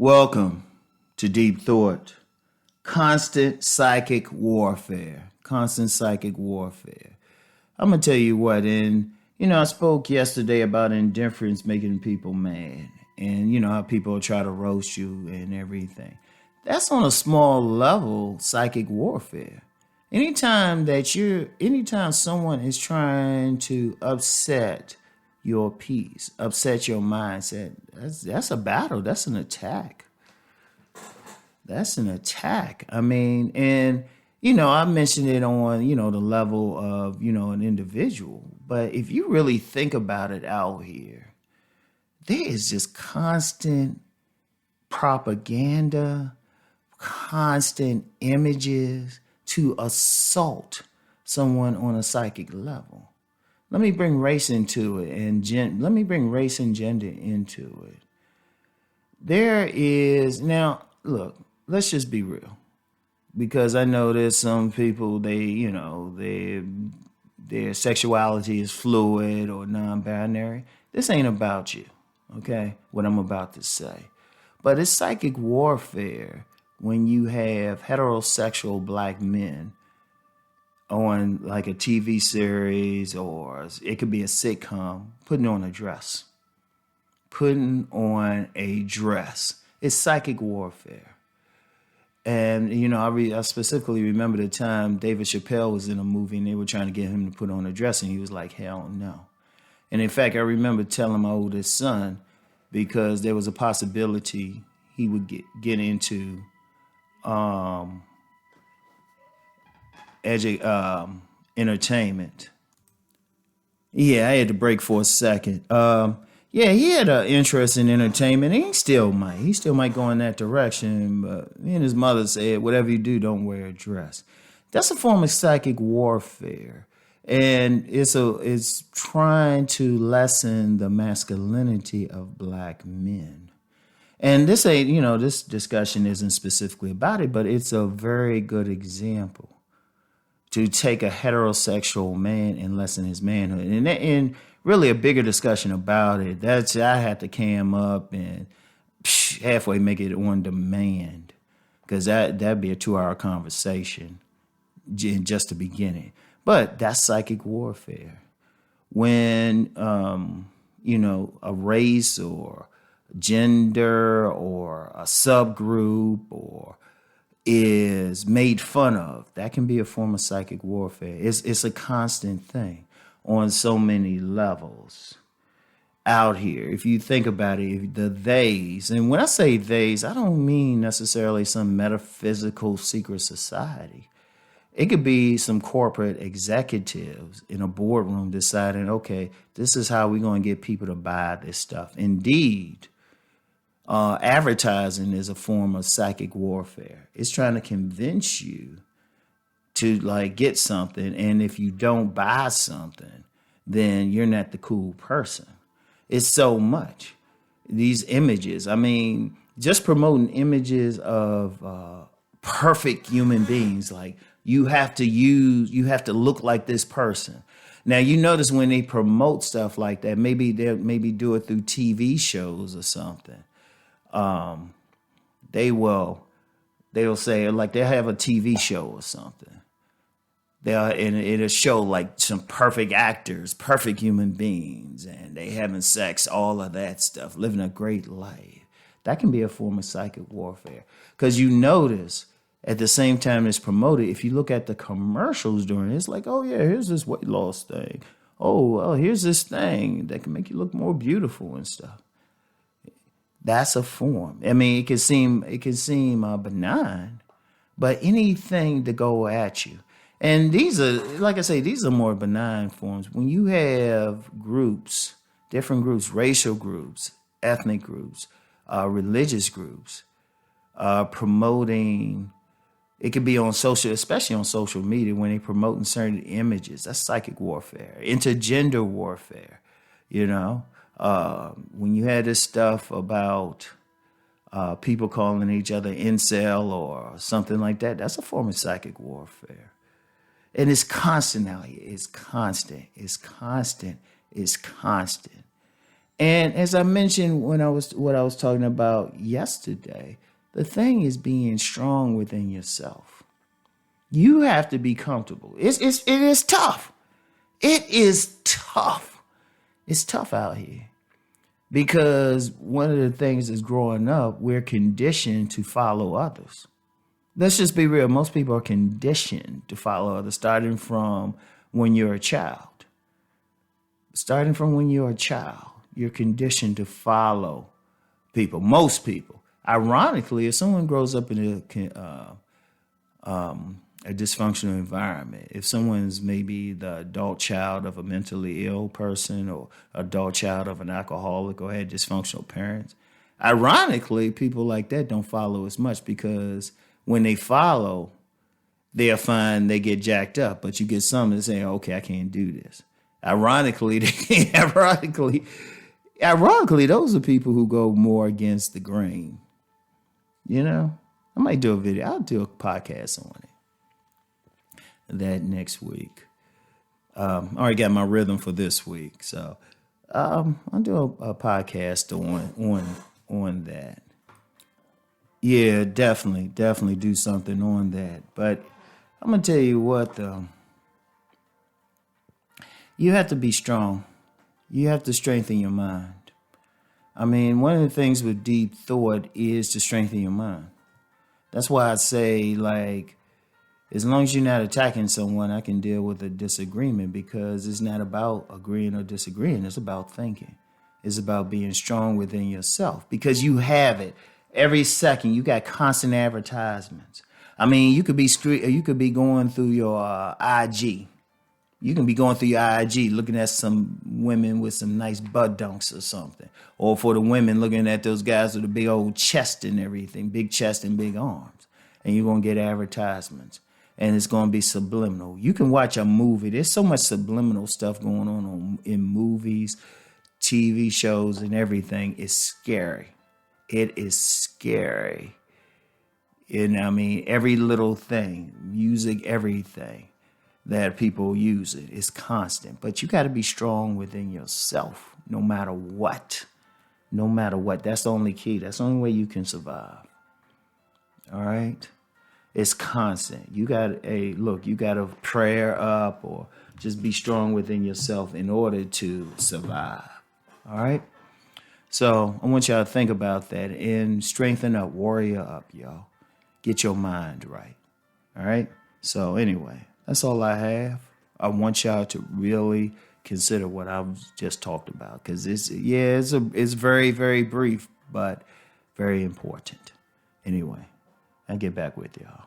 Welcome to Deep Thought. Constant psychic warfare. Constant psychic warfare. I'm going to tell you what, I spoke yesterday about indifference making people mad. And, how people try to roast you and everything. That's on a small level psychic warfare. Anytime someone is trying to upset your peace, upset your mindset, that's a battle. That's an attack. That's an attack. I mentioned it on, the level of, an individual. But if you really think about it out here, there is just constant propaganda, constant images to assault someone on a psychic level. Let me bring race into it let me bring race and gender into it. Now, look, let's just be real. Because I know there's some people, their sexuality is fluid or non-binary. This ain't about you, okay? What I'm about to say. But it's psychic warfare when you have heterosexual black men on like a TV series, or it could be a sitcom, putting on a dress. Putting on a dress. It's psychic warfare. And, I specifically remember the time David Chappelle was in a movie and they were trying to get him to put on a dress and he was like, hell no. And in fact, I remember telling my oldest son, because there was a possibility he would get into entertainment. Yeah, I had to break for a second. He had an interest in entertainment. And he still might go in that direction. But me and his mother said, whatever you do, don't wear a dress. That's a form of psychic warfare. And it's trying to lessen the masculinity of black men. And this this discussion isn't specifically about it, but it's a very good example to take a heterosexual man and lessen his manhood. And really a bigger discussion about it. I had to cam up and halfway make it on demand, because that'd be a 2-hour conversation just to begin it. But that's psychic warfare. When, a race or gender or a subgroup or is made fun of, that can be a form of psychic warfare. It's a constant thing on so many levels out here. If you think about it, the theys, and when I say theys, I don't mean necessarily some metaphysical secret society. It could be some corporate executives in a boardroom deciding, okay, this is how we're going to get people to buy this stuff. Indeed, advertising is a form of psychic warfare. It's trying to convince you to get something, and if you don't buy something, then you're not the cool person. It's so much. These images, just promoting images of perfect human beings, like you have to look like this person. Now, you notice when they promote stuff like that, maybe they'll do it through TV shows or something. They'll say, like, they'll have a TV show or something. It'll show like some perfect actors, perfect human beings, and they having sex, all of that stuff, living a great life. That can be a form of psychic warfare. Because you notice at the same time it's promoted, if you look at the commercials during it, it's like, oh yeah, here's this weight loss thing. Oh, here's this thing that can make you look more beautiful and stuff. That's a form. It can seem benign, but anything to go at you. And these are, like I say, these are more benign forms. When you have groups, different groups, racial groups, ethnic groups, religious groups, promoting, it could be on social, especially on social media, when they promoting certain images. That's psychic warfare, intergender warfare, when you had this stuff about people calling each other incel or something like that, that's a form of psychic warfare. And it's constant out here. It's constant. And as I mentioned when what I was talking about yesterday, the thing is being strong within yourself. You have to be comfortable. It is tough. It is tough. It's tough out here. Because one of the things is growing up, we're conditioned to follow others. Let's just be real. Most people are conditioned to follow others, starting from when you're a child. Starting from when you're a child, you're conditioned to follow people. Most people. Ironically, if someone grows up in a dysfunctional environment, if someone's maybe the adult child of a mentally ill person or adult child of an alcoholic or had dysfunctional parents, ironically, people like that don't follow as much because when they follow, they'll find they get jacked up. But you get some that say, okay, I can't do this. Ironically, those are people who go more against the grain. You know, I might do a video. I'll do a podcast on it. That next week. I already got my rhythm for this week. So I'll do a podcast on that. Yeah, definitely do something on that. But I'm going to tell you what, though. You have to be strong. You have to strengthen your mind. I mean, one of the things with deep thought is to strengthen your mind. That's why I say, like, as long as you're not attacking someone, I can deal with a disagreement because it's not about agreeing or disagreeing. It's about thinking. It's about being strong within yourself because you have it. Every second, you got constant advertisements. I mean, you could be going through your IG. You can be going through your IG looking at some women with some nice butt dunks or something. Or for the women looking at those guys with a big old chest and everything, big chest and big arms. And you're going to get advertisements. And it's going to be subliminal. You can watch a movie. There's so much subliminal stuff going on in movies, TV shows, and everything. It's scary. It is scary. And I mean, every little thing, music, everything that people use it is constant. But you got to be strong within yourself, no matter what. No matter what. That's the only key. That's the only way you can survive. All right? It's constant. You got to prayer up or just be strong within yourself in order to survive. All right? So I want y'all to think about that and strengthen up, warrior up, y'all. Get your mind right. All right? So anyway, that's all I have. I want y'all to really consider what I've just talked about because it's very, very brief, but very important. Anyway, I'll get back with y'all.